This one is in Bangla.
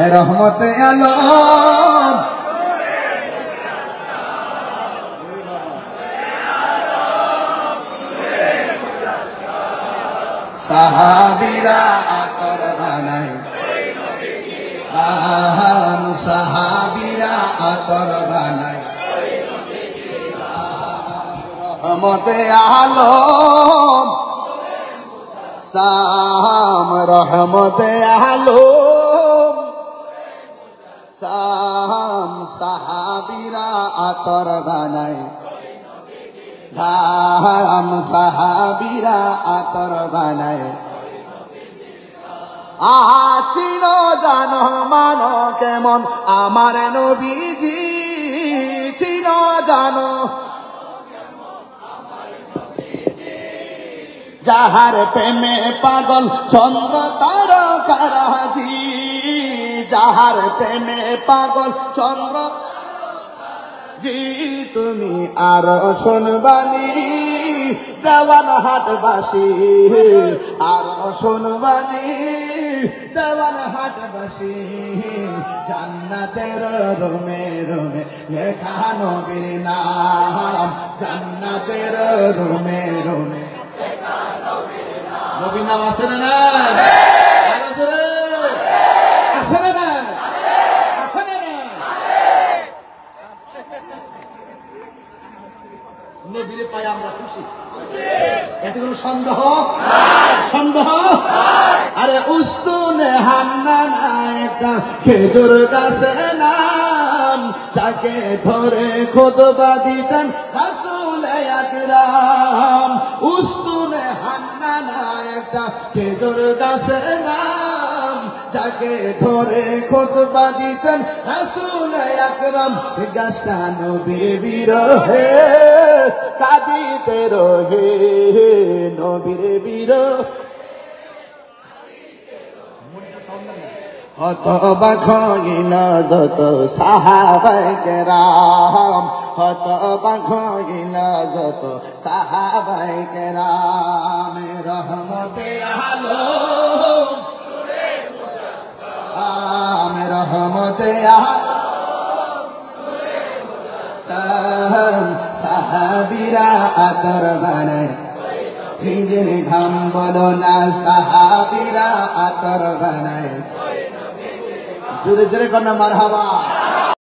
রহমতে আলম সাহাবীরা আতর বানায় সাহাবীরা আতর বানায় রহমতে আলম সাম রহমতে আলম সাম সাহাবীরা আতর বানায় ধাম সাহাবীরা আতর বানায় আহা চিনো জানো মানো কেমন আমার নবীজি চিনো জানো যাহার প্রেমে পাগল চন্দ্র তারকারাজি যাহার প্রেমে পাগল চন্দ্র জি তুমি আর শুনবানি দেওয়ান হাটবাসী আর শুনবানি দেওয়ান হাটবাসী জান্নাতের রোমে রোমে লেখা নবীর নাম জান্নাতের রোমে রোমে নবীর নাম আছে না আছে না নবীরে পাই আমরা খুশি এতে কোনো সন্দেহ সন্দেহ আরে উস্তুনে হান্নানা একটা খেজুর গাছের নাম যাকে ধরে খুতবা দিতেন রাসূল আকরাম উস্তুনে হান্নানা একটা খেজুর গাছের নাম যাকে ধরে খুতবা দিতেন রাসূল আকরাম গাছটা নবীর বিরহে কাঁদিতে রহে নবীর বিরহ হতবাক হইল যত সাহাবায়ে কেরাম হতবাক হইল যত সাহাবায়ে কেরাম রহমতে আলম রহমতে আলম সাহাবীরা আতর বানায় নিজের ঘাম বলো না সাহাবীরা আতর বানায় জোরে জোরে কন্যা মারহাবা